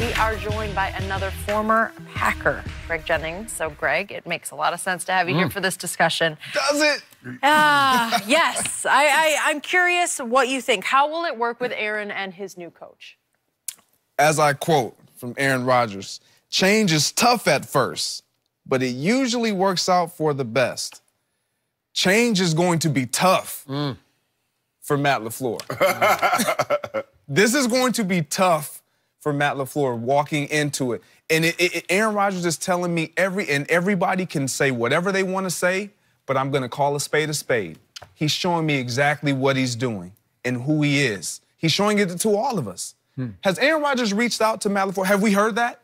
We are joined by another former Packer, Greg Jennings. So, Greg, it makes a lot of sense to have you here for this discussion. Does it? Yes. I'm curious what you think. How will it work with Aaron and his new coach? As I quote from Aaron Rodgers, change is tough at first, but it usually works out for the best. Change is going to be tough for Matt LaFleur. This is going to be tough for Matt LaFleur walking into it. And Aaron Rodgers is telling me everybody can say whatever they want to say, but I'm going to call a spade a spade. He's showing me exactly what he's doing and who he is. He's showing it to all of us. Has Aaron Rodgers reached out to Matt LaFleur? Have we heard that?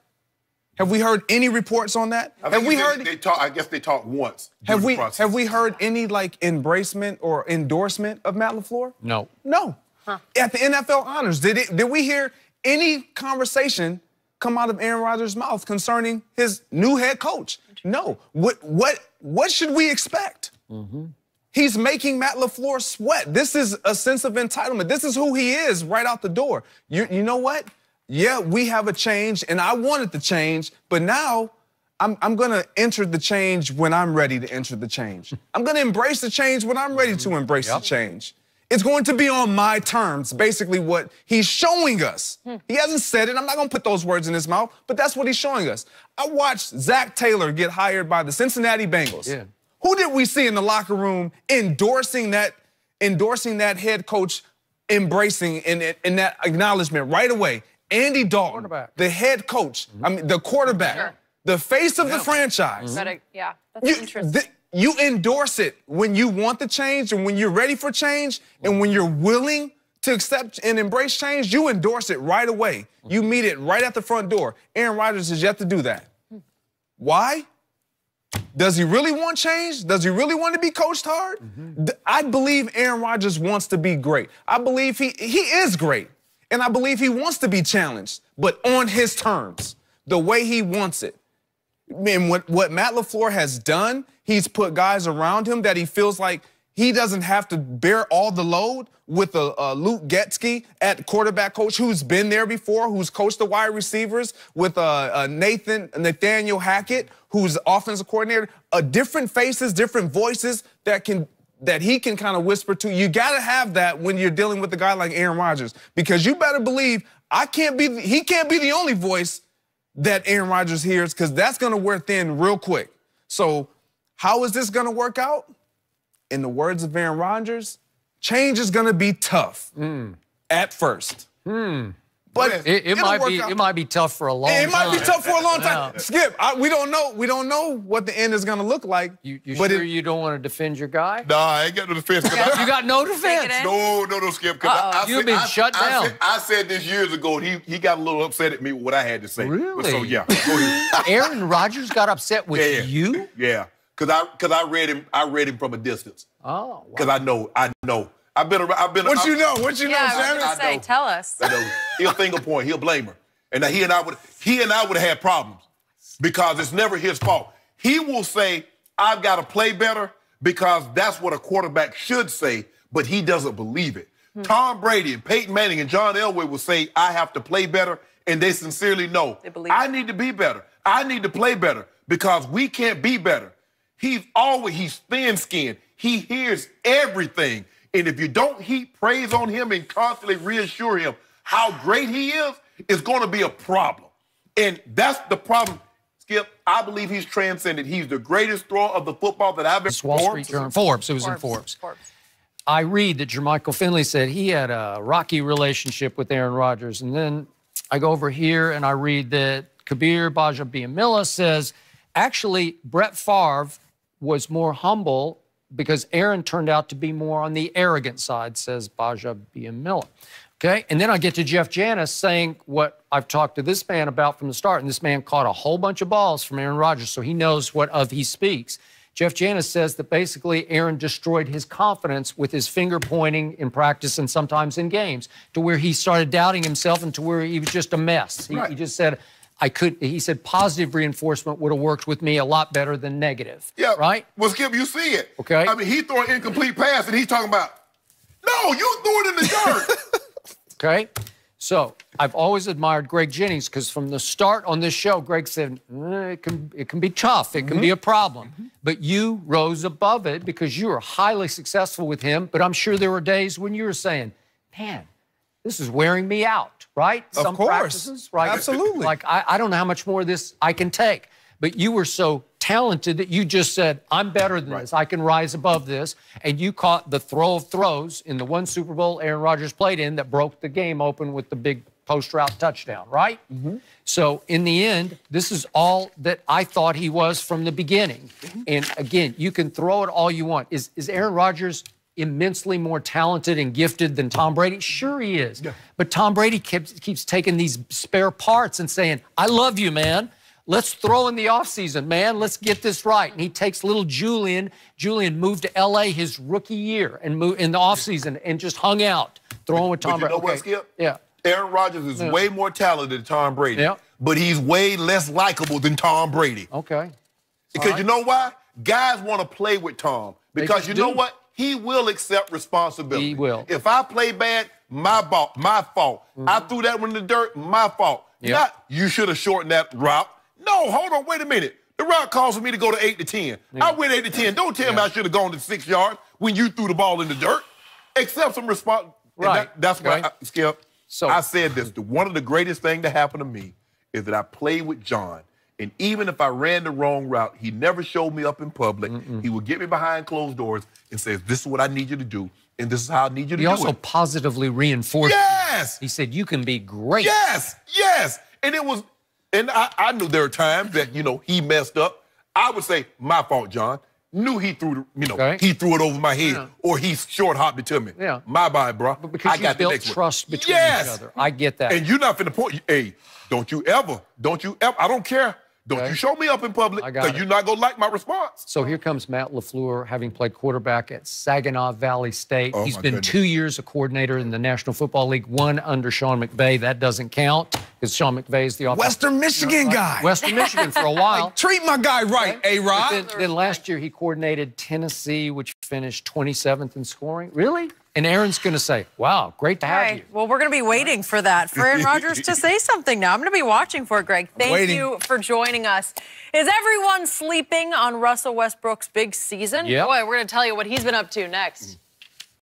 Have we heard any reports on that? Have we heard? I guess they talked once. Have we heard any embracement or endorsement of Matt LaFleur? No. No. At the NFL honors, did we hear any conversation come out of Aaron Rodgers' mouth concerning his new head coach? No. What should we expect? He's making Matt LaFleur sweat. This is a sense of entitlement. This is who he is right out the door. You know what? Yeah, we have a change, and I wanted the change, but now I'm going to enter the change when I'm ready to enter the change. I'm going to embrace the change when I'm ready to embrace the change. It's going to be on my terms, basically what he's showing us. He hasn't said it. I'm not going to put those words in his mouth, but that's what he's showing us. I watched Zach Taylor get hired by the Cincinnati Bengals. Yeah. Who did we see in the locker room endorsing that head coach, embracing in that acknowledgement right away? Andy Dalton, the head coach, I mean, the quarterback, the face of the franchise. Yeah, that's interesting. You endorse it when you want the change and when you're ready for change and when you're willing to accept and embrace change, you endorse it right away. You meet it right at the front door. Aaron Rodgers has yet to do that. Why? Does he really want change? Does he really want to be coached hard? I believe Aaron Rodgers wants to be great. I believe he is great. And I believe he wants to be challenged, but on his terms, the way he wants it. And what Matt LaFleur has done, he's put guys around him that he feels like he doesn't have to bear all the load with a Luke Getsky at quarterback coach who's been there before, who's coached the wide receivers, with Nathaniel Hackett, who's offensive coordinator. Different faces, different voices that he can kind of whisper to. You got to have that when you're dealing with a guy like Aaron Rodgers, because you better believe he can't be the only voice that Aaron Rodgers hears, because that's going to wear thin real quick. So how is this going to work out? In the words of Aaron Rodgers, change is going to be tough at first. But it might be tough for a long time. It might be tough for a long time. Skip, we don't know what the end is going to look like. You sure you don't want to defend your guy? Nah, I ain't got no defense. You got no defense? No, Skip. You've been shut down. I said this years ago, and he got a little upset at me with what I had to say. Really? So, yeah. Go ahead. Aaron Rodgers got upset with you? Yeah, because I read him from a distance. Oh, wow. Because I know. I've been. What you know, Sammy? I know. Tell us. I know. He'll finger point. He'll blame her, and he and I would have had problems because it's never his fault. He will say, "I've got to play better," because that's what a quarterback should say, but he doesn't believe it. Tom Brady and Peyton Manning and John Elway will say, "I have to play better," and they sincerely know, I need to be better. I need to play better because we can't be better. He's thin-skinned. He hears everything. And if you don't heap praise on him and constantly reassure him how great he is, it's going to be a problem. And that's the problem, Skip. I believe he's transcended. He's the greatest thrower of the football that I've ever seen. Wall Street Journal. Forbes. It was in Forbes. I read that Jermichael Finley said he had a rocky relationship with Aaron Rodgers. And then I go over here and I read that Kabir Baja-Biamila says, actually, Brett Favre was more humble because Aaron turned out to be more on the arrogant side, says Baja-Biamila. Okay, and then I get to Jeff Janis saying what I've talked to this man about from the start, and this man caught a whole bunch of balls from Aaron Rodgers, so he knows what of he speaks. Jeff Janis says that basically Aaron destroyed his confidence with his finger pointing in practice and sometimes in games, to where he started doubting himself and to where he was just a mess. He just said, he said positive reinforcement would have worked with me a lot better than negative. Yeah. Right? Well, Skip, you see it. Okay. I mean, he threw an incomplete pass, and he's talking about, no, you threw it in the dirt. Okay. So I've always admired Greg Jennings because from the start on this show, Greg said, it can be tough. It can be a problem. But you rose above it because you were highly successful with him. But I'm sure there were days when you were saying, man, this is wearing me out, right? Of course. Practices, right? Absolutely. Like, I don't know how much more of this I can take. But you were so talented that you just said, I'm better than this. I can rise above this. And you caught the throw of throws in the one Super Bowl Aaron Rodgers played in that broke the game open with the big post-route touchdown, right? So in the end, this is all that I thought he was from the beginning. And again, you can throw it all you want. Is Aaron Rodgers immensely more talented and gifted than Tom Brady? Sure he is. But Tom Brady keeps taking these spare parts and saying, I love you, man. Let's throw in the offseason, man. Let's get this right. And he takes little Julian. Julian moved to L.A. his rookie year and moved in the offseason and just hung out, throwing with Tom Brady. You know what, Skip? Yeah. Aaron Rodgers is way more talented than Tom Brady, but he's way less likable than Tom Brady. Okay. Because you know why? Guys want to play with Tom. Because you know what? He will accept responsibility. He will. If I play bad, my fault. I threw that one in the dirt, my fault. Not, you should have shortened that route. No, hold on, wait a minute. The route calls for me to go to 8 to 10. I went 8 to 10. Don't tell me I should have gone to 6 yards when you threw the ball in the dirt. Accept some response. Right. That's why, Skip, so, I said this. One of the greatest things that happened to me is that I played with John. And even if I ran the wrong route, he never showed me up in public. He would get me behind closed doors and say, this is what I need you to do, and this is how I need you to do it. He also positively reinforced Yes! He said, you can be great. Yes, yes. And it was... And I knew there were times that, he messed up. I would say, my fault, John. Knew he threw, he threw it over my head or he short hopped it to me. My bad, bro. But because you built trust between each other. I get that. And you're not finna point, hey, don't you ever, I don't care. Don't you show me up in public because you're not going to like my response. So here comes Matt LaFleur, having played quarterback at Saginaw Valley State. He's been 2 years a coordinator in the National Football League, 1 under Sean McVay. That doesn't count because Sean McVay is the Western Michigan guy. Western Michigan for a while. Like, treat my guy right, A-Rod. Then last year he coordinated Tennessee, which finished 27th in scoring. Really? And Aaron's going to say, wow, great to have you. Well, we're going to be waiting for that, for Aaron Rodgers to say something now. I'm going to be watching for it, Greg. Thank you for joining us. Is everyone sleeping on Russell Westbrook's big season? Yeah. Boy, we're going to tell you what he's been up to next.